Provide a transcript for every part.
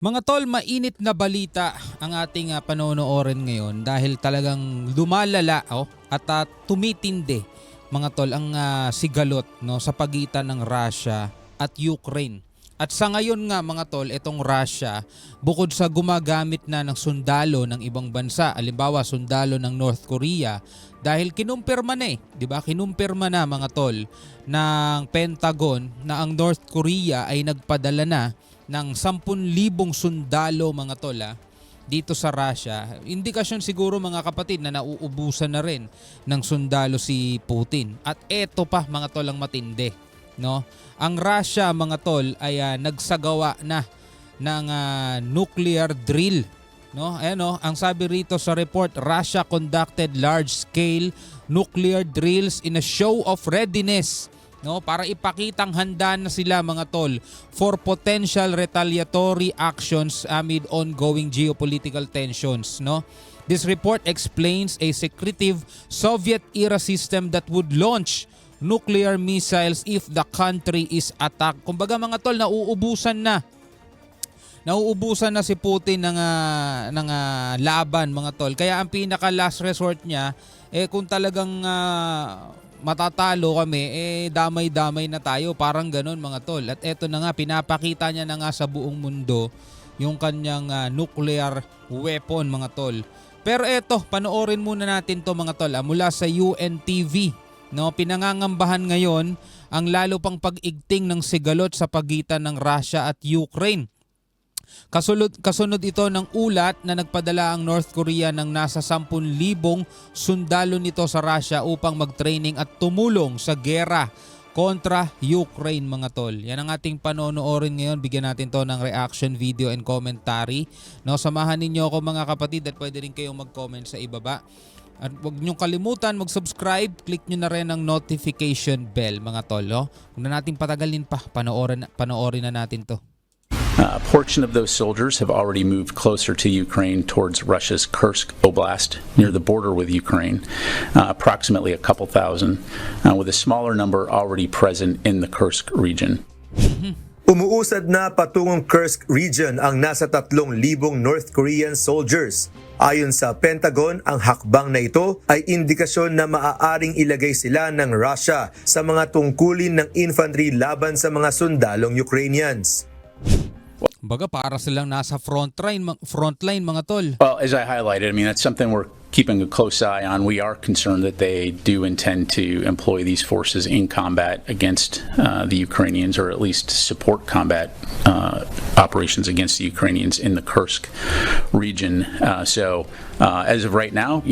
Mga tol, mainit na balita ang ating panonoorin ngayon dahil talagang lumalala at tumitindi mga tol ang sigalot sa pagitan ng Russia at Ukraine. At sa ngayon nga mga tol, itong Russia bukod sa gumagamit na ng sundalo ng ibang bansa, halimbawa sundalo ng North Korea, dahil kinumpirma na di ba? Kinumpirma na mga tol ng Pentagon na ang North Korea ay nagpadala na ng 10,000 sundalo mga tol dito sa Russia. Indikasyon siguro mga kapatid na nauubusan na rin ng sundalo si Putin. At eto pa mga tol ang matindi. No? Ang Russia mga tol ay nagsagawa na ng nuclear drill. No? Ayan, ang sabi rito sa report, Russia conducted large-scale nuclear drills in a show of readiness. No, para ipakitang handa na sila mga tol for potential retaliatory actions amid ongoing geopolitical tensions, no. This report explains a secretive Soviet-era system that would launch nuclear missiles if the country is attacked. Kumbaga mga tol, nauubusan na si Putin ng laban mga tol. Kaya ang pinaka last resort niya kung talagang matatalo kami, damay-damay na tayo. Parang ganun mga tol. At eto na nga, pinapakita niya na nga sa buong mundo yung kanyang nuclear weapon mga tol. Pero eto, panoorin muna natin to mga tol mula sa UNTV. No, pinangangambahan ngayon ang lalo pang pag-igting ng sigalot sa pagitan ng Russia at Ukraine. Kasunod ito ng ulat na nagpadala ang North Korea ng nasa 10,000 sundalo nito sa Russia upang mag-training at tumulong sa gera kontra Ukraine mga tol. Yan ang ating panonoorin ngayon. Bigyan natin to ng reaction video and commentary. No, samahan ninyo ako mga kapatid at pwede rin kayong mag-comment sa ibaba. At huwag niyong kalimutan mag-subscribe, click nyo na rin ang notification bell mga tol. No? Huwag na natin patagalin pa, panoorin na natin to. A portion of those soldiers have already moved closer to Ukraine towards Russia's Kursk Oblast near the border with Ukraine, approximately a couple thousand, with a smaller number already present in the Kursk region. Umuusad na patungong Kursk region ang nasa 3,000 North Korean soldiers. Ayon sa Pentagon, ang hakbang na ito ay indikasyon na maaaring ilagay sila ng Russia sa mga tungkulin ng infantry laban sa mga sundalong Ukrainians. Baga para silang nasa frontline mga tol. Well, as I highlighted, I mean, that's something we're keeping a close eye on. We are concerned that they do intend to employ these forces in combat against the Ukrainians, or at least support combat operations against the Ukrainians in the Kursk region. So as of right now,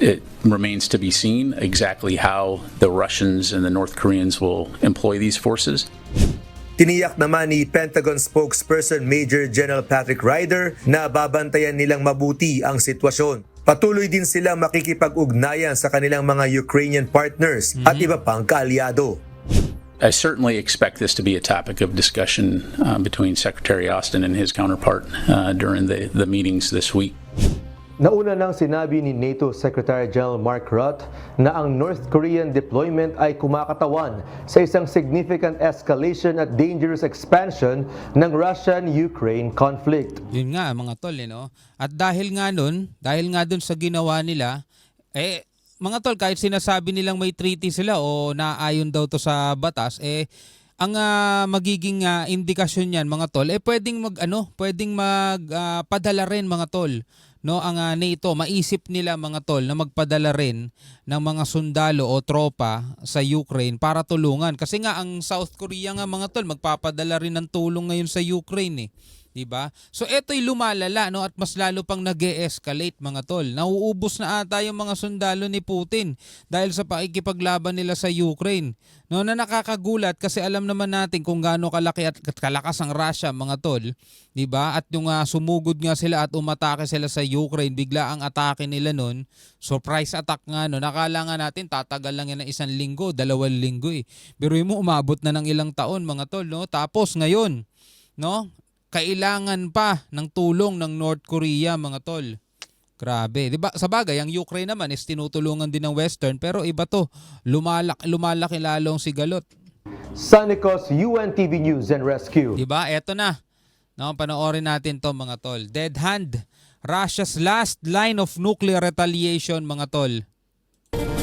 it remains to be seen exactly how the Russians and the North Koreans will employ these forces. Tiniyak naman ni Pentagon spokesperson Major General Patrick Ryder na babantayan nilang mabuti ang sitwasyon. Patuloy din silang makikipag-ugnayan sa kanilang mga Ukrainian partners at iba pang kaalyado. I certainly expect this to be a topic of discussion between Secretary Austin and his counterpart during the meetings this week. Nauna nang sinabi ni NATO Secretary General Mark Rutte na ang North Korean deployment ay kumakatawan sa isang significant escalation at dangerous expansion ng Russian-Ukraine conflict. Yun nga mga tol, no? At dahil nga dun sa ginawa nila, mga tol, kahit sinasabi nilang may treaty sila o naayon daw to sa batas, ang magiging indikasyon niyan mga tol, pwedeng magpadala rin mga tol. No, ang NATO, maisip nila mga tol na magpadala rin ng mga sundalo o tropa sa Ukraine para tulungan. Kasi nga ang South Korea nga mga tol, magpapadala rin ng tulong ngayon sa Ukraine Diba? So eto'y lumalala at mas lalo pang nag-e-escalate mga tol. Nauubos na ata yung mga sundalo ni Putin dahil sa pakikipaglaban nila sa Ukraine. No, na nakakagulat kasi alam naman natin kung gaano kalaki at kalakas ang Russia mga tol. Diba? At yung sumugod nga sila at umatake sila sa Ukraine, bigla ang atake nila nun. Surprise attack nga Nakala nga natin tatagal lang yan ng 1 linggo, 2 linggo Pero mo umabot na ng ilang taon mga tol. No? Tapos ngayon, kailangan pa ng tulong ng North Korea mga tol. Grabe. Diba? Sa bagay, ang Ukraine naman is tinutulungan din ng Western pero iba to. Lumalaki lalong sigalot. Sanikos, UNTV News and Rescue. Diba? Eto na. No, panoorin natin to mga tol. Dead hand. Russia's last line of nuclear retaliation mga tol.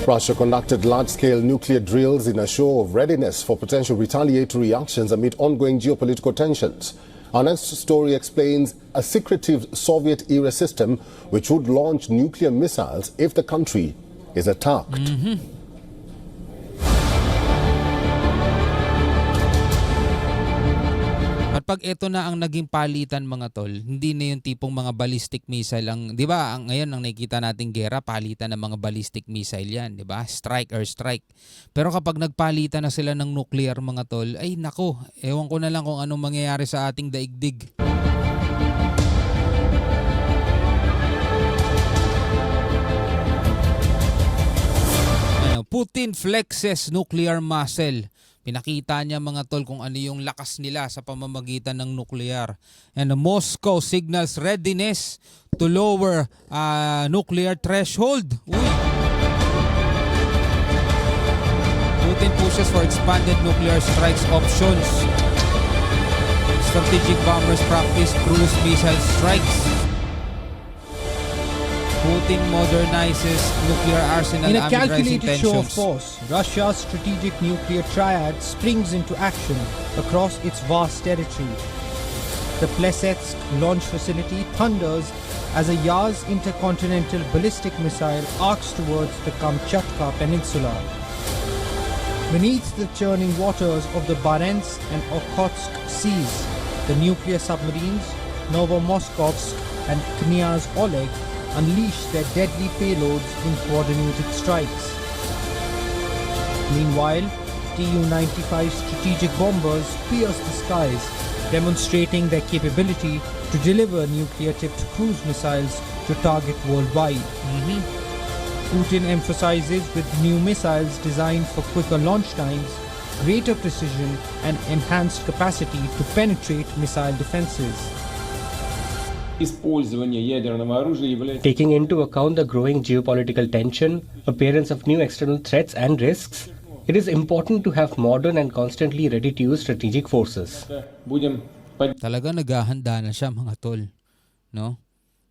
Russia conducted large-scale nuclear drills in a show of readiness for potential retaliatory actions amid ongoing geopolitical tensions. Our next story explains a secretive Soviet-era system which would launch nuclear missiles if the country is attacked. At pag ito na ang naging palitan mga tol, hindi na yung tipong mga ballistic missile ang, 'di ba? Ngayon ang nakikita nating gera, palitan ng mga ballistic missile 'yan, 'di ba? Strike or strike. Pero kapag nagpalitan na sila ng nuclear mga tol, ay nako, ewan ko na lang kung anong mangyayari sa ating daigdig. Putin flexes nuclear muscle. Pinakita niya mga tol kung ano yung lakas nila sa pamamagitan ng nuclear. And Moscow signals readiness to lower nuclear threshold. Uy. Putin pushes for expanded nuclear strikes options. Strategic bombers practice cruise missile strikes. Putin modernizes nuclear arsenal In a amid rising calculated show of tensions. force, Russia's strategic nuclear triad springs into action across its vast territory. The Plesetsk launch facility thunders as a Yaz intercontinental ballistic missile arcs towards the Kamchatka Peninsula. Beneath the churning waters of the Barents and Okhotsk seas, the nuclear submarines Novomoskovsk and Knyaz Oleg unleash their deadly payloads in coordinated strikes. Meanwhile, Tu-95 strategic bombers pierce the skies, demonstrating their capability to deliver nuclear-tipped cruise missiles to target worldwide. Putin emphasizes with new missiles designed for quicker launch times, greater precision, and enhanced capacity to penetrate missile defenses. Taking into account the growing geopolitical tension, appearance of new external threats and risks, it is important to have modern and constantly ready-to-use strategic forces. Talaga naghahanda na siya mga tol. No?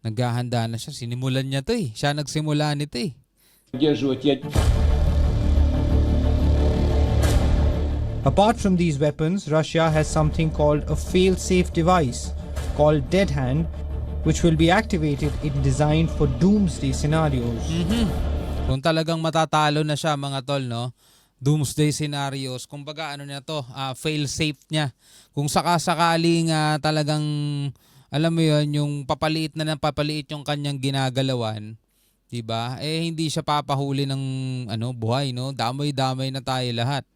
Naghahanda na siya. Sinimulan niya to eh. Siya nagsimula nito eh. Apart from these weapons, Russia has something called a fail-safe device called Dead Hand, which will be activated and designed for doomsday scenarios. Kung talagang matatalo na siya mga tol, no? Doomsday scenarios, kumbaga ano niya to, fail safe niya. Kung sakasakaling talagang alam mo 'yon, yung papaliit na ng papaliit yung kanyang ginagalawan, 'di ba? Eh hindi siya papahuli ng buhay, no? Damay-damay na tayo lahat.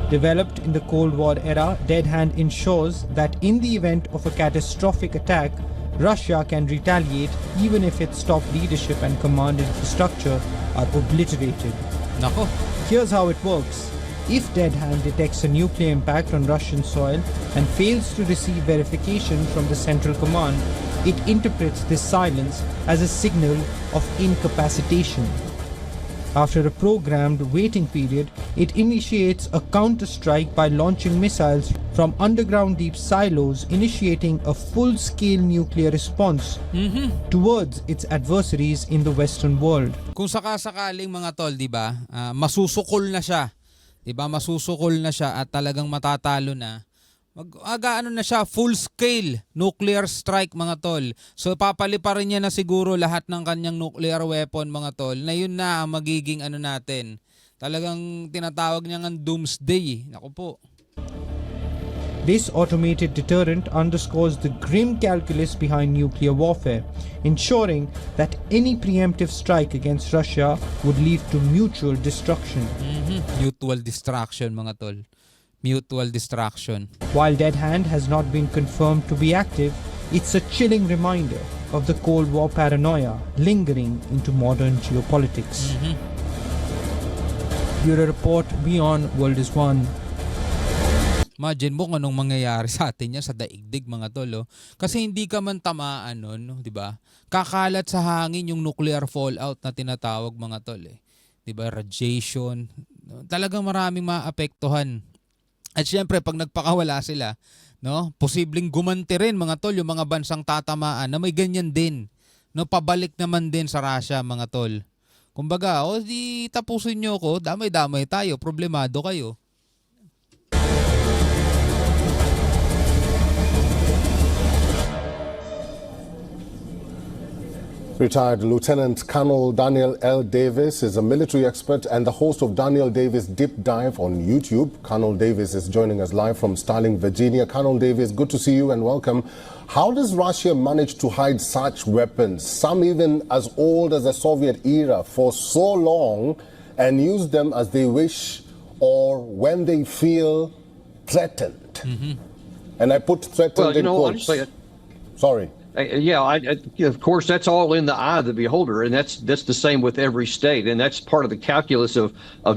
Developed in the Cold War era, Dead Hand ensures that in the event of a catastrophic attack, Russia can retaliate even if its top leadership and command infrastructure are obliterated. Nako. Here's how it works. If Dead Hand detects a nuclear impact on Russian soil and fails to receive verification from the central command, it interprets this silence as a signal of incapacitation. After a programmed waiting period, it initiates a counter-strike by launching missiles from underground deep silos, initiating a full-scale nuclear response towards its adversaries in the Western world. Kung sakasakaling mga tol, 'di ba? Masusukol na siya. 'Di ba? Masusukol na siya at talagang matatalo na. Mag-ano na siya, full-scale nuclear strike mga tol. So papaliparin niya na siguro lahat ng kanyang nuclear weapon mga tol. Na yun na ang magiging natin. Talagang tinatawag niya ng doomsday. Naku po. This automated deterrent underscores the grim calculus behind nuclear warfare, ensuring that any preemptive strike against Russia would lead to mutual destruction. Mutual destruction mga tol. Mutual destruction. While Dead Hand has not been confirmed to be active, it's a chilling reminder of the Cold War paranoia lingering into modern geopolitics. Bureau Report, WION, World is One. Imagine mo kung anong mangyayari sa atin yan sa daigdig mga tol. Oh. Kasi hindi ka man tamaan nun, di ba? Kakalat sa hangin yung nuclear fallout na tinatawag mga tol. Di ba? Radiation. Talagang maraming maapektuhan. At syempre, pag nagpakawala sila, No? Posibleng gumanti rin mga tol yung mga bansang tatamaan na may ganyan din. No, pabalik naman din sa Russia mga tol. Kumbaga, di tapusin nyo ko, damay-damay tayo, problemado kayo. Retired Lieutenant Colonel Daniel L. Davis is a military expert and the host of Daniel Davis Deep Dive on YouTube. Colonel Davis is joining us live from Starling, Virginia. Colonel Davis, good to see you and welcome. How does Russia manage to hide such weapons, some even as old as the Soviet era, for so long and use them as they wish or when they feel threatened? And I put threatened in quotes. Honestly, Sorry. Of course, that's all in the eye of the beholder, and that's the same with every state, and that's part of the calculus of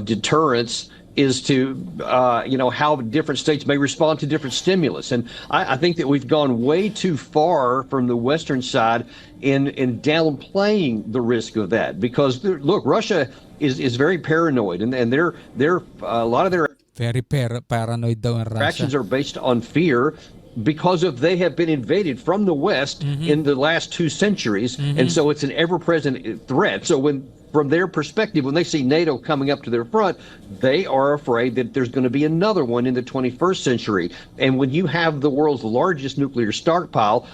deterrence is to how different states may respond to different stimulus, and I think that we've gone way too far from the Western side in downplaying the risk of that, because look, Russia is very paranoid, and they're a lot of their Very paranoid daw ang Russia. actions are based on fear, because of they have been invaded from the West in the last 2 centuries, and so it's an ever-present threat. So from their perspective, when they see NATO coming up to their front, they are afraid that there's going to be another one in the 21st century. And when you have the world's largest nuclear stockpile,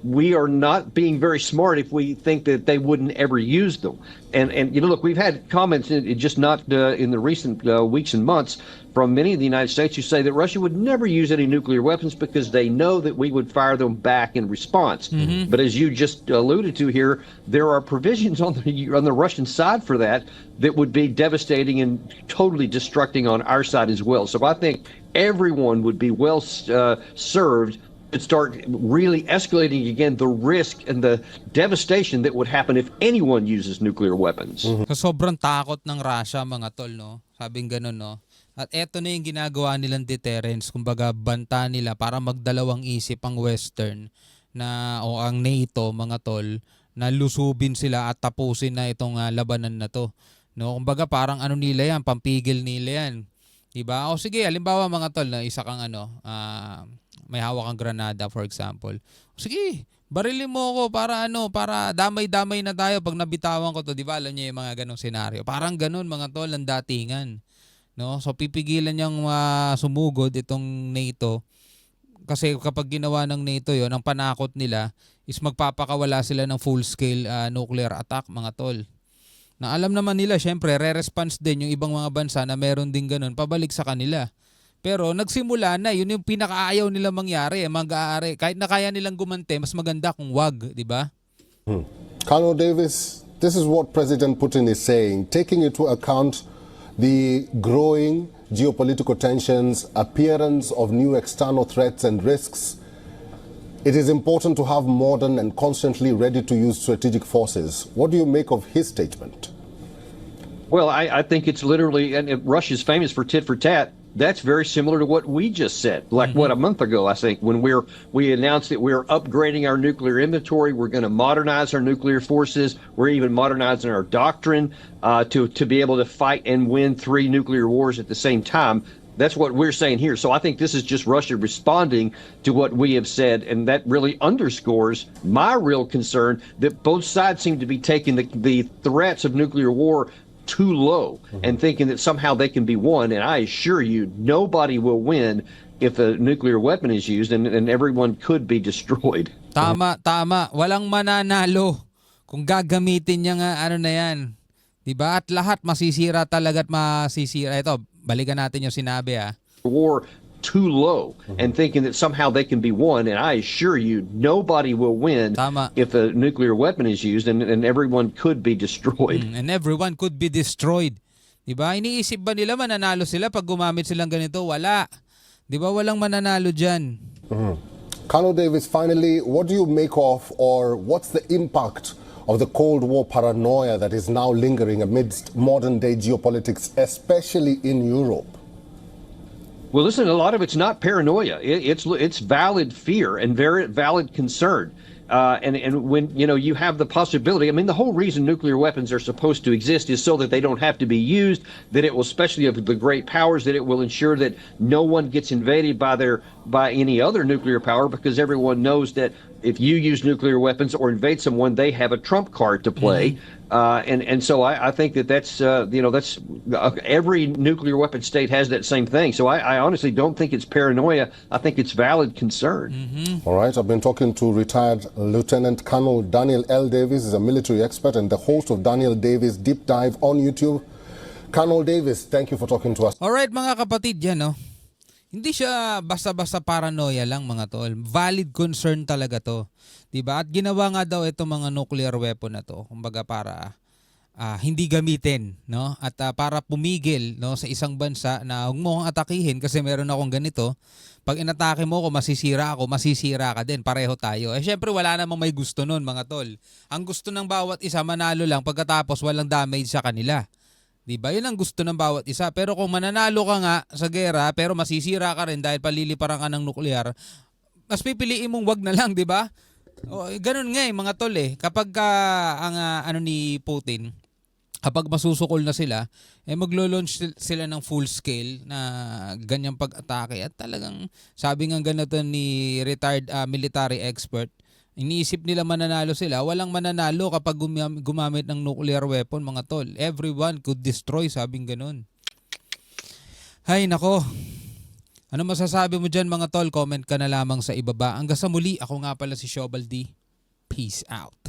we are not being very smart if we think that they wouldn't ever use them. And look, we've had comments, just not in the recent weeks and months, from many of the United States who say that Russia would never use any nuclear weapons because they know that we would fire them back in response. But as you just alluded to here, there are provisions on the Russian side for that would be devastating and totally destructing on our side as well. So I think everyone would be well served to start really escalating again the risk and the devastation that would happen if anyone uses nuclear weapons. So sobrang takot ng Russia mga tol, no? Sabing ganun, no? At eto na yung ginagawa nilang deterrence, kumbaga banta nila para magdalawang isip ang Western o ang NATO mga tol na lusubin sila at tapusin na itong labanan na to. No, kumbaga parang nila yan, pampigil nila yan. Diba? O sige, halimbawa mga tol na isa kang may hawak kang granada for example. Sige, barilin mo ako para damay-damay na tayo pag nabitawan ko to, di ba? Alam niyo yung mga ganong senaryo. Parang ganon mga tol ang datingan. No? So pipigilan niyang sumugod itong NATO kasi kapag ginawa ng NATO yon, ang panakot nila is magpapakawala sila ng full-scale nuclear attack mga tol. Na alam naman nila, syempre, re-response din yung ibang mga bansa na meron din ganun, pabalik sa kanila. Pero nagsimula na, yun yung pinakaayaw nila mangyari, mag-aari. Kahit na kaya nilang gumante, mas maganda kung wag, di ba? Colonel Davis, this is what President Putin is saying, taking into account the growing geopolitical tensions, appearance of new external threats and risks. It is important to have modern and constantly ready-to-use strategic forces. What do you make of his statement? Well, I think it's literally, and Russia's famous for tit for tat. That's very similar to what we just said, like a month ago, I think, when we announced that we're upgrading our nuclear inventory, we're going to modernize our nuclear forces, we're even modernizing our doctrine to be able to fight and win 3 nuclear wars at the same time. That's what we're saying here. So I think this is just Russia responding to what we have said, and that really underscores my real concern that both sides seem to be taking the threats of nuclear war too low and thinking that somehow they can be won. And I assure you, nobody will win if a nuclear weapon is used, and everyone could be destroyed. Tama. Walang mananalo kung gagamitin niya nga na yan. Diba? At lahat masisira talaga at masisira. Ito, balikan natin yung sinabi War too low and thinking that somehow they can be won, and I assure you, nobody will win if a nuclear weapon is used, and everyone could be destroyed. And everyone could be destroyed. Diba? Iniisip ba nila mananalo sila pag gumamit silang ganito? Wala. Diba? Walang mananalo dyan. Colonel Davis, finally, what do you make of, or what's the impact of the Cold War paranoia that is now lingering amidst modern-day geopolitics, especially in Europe? Well, listen, a lot of it's not paranoia. It's valid fear and very valid concern. And when you have the possibility, I mean, the whole reason nuclear weapons are supposed to exist is so that they don't have to be used, that it will, especially of the great powers, that it will ensure that no one gets invaded by any other nuclear power, because everyone knows that if you use nuclear weapons or invade someone, they have a trump card to play. And so I think that's every nuclear weapon state has that same thing. So I honestly don't think it's paranoia. I think it's valid concern. All right, I've been talking to retired Lieutenant Colonel Daniel L. Davis. He's a military expert and the host of Daniel Davis Deep Dive on YouTube. Colonel Davis, thank you for talking to us. Alright mga kapatid yan, no? Hindi siya basta-basta paranoia lang mga tol. Valid concern talaga to. Diba? At ginawa nga daw itong mga nuclear weapon na to. Kumbaga para hindi gamitin. No? At para pumigil, no, sa isang bansa na huwag mo akong atakihin kasi meron akong ganito. Pag inatake mo ako, masisira ka din. Pareho tayo. Syempre wala namang may gusto nun mga tol. Ang gusto ng bawat isa manalo lang pagkatapos walang damage sa kanila. Diba? Yun ang gusto ng bawat isa. Pero kung mananalo ka nga sa gera pero masisira ka rin dahil paliliparan ka ng nuklear, mas pipiliin mong wag na lang, diba? Ganun nga mga tol Kapag ang ni Putin, kapag masusukol na sila, maglo-launch sila ng full scale na ganyang pag-atake. At talagang sabi nga ganito ni retired military expert, iniisip nila mananalo sila. Walang mananalo kapag gumamit ng nuclear weapon mga tol. Everyone could destroy, sabing ganun. Hay nako. Ano masasabi mo dyan mga tol? Comment ka na lamang sa ibaba. Hanggang sa muli, ako nga pala si Shobal D. Peace out.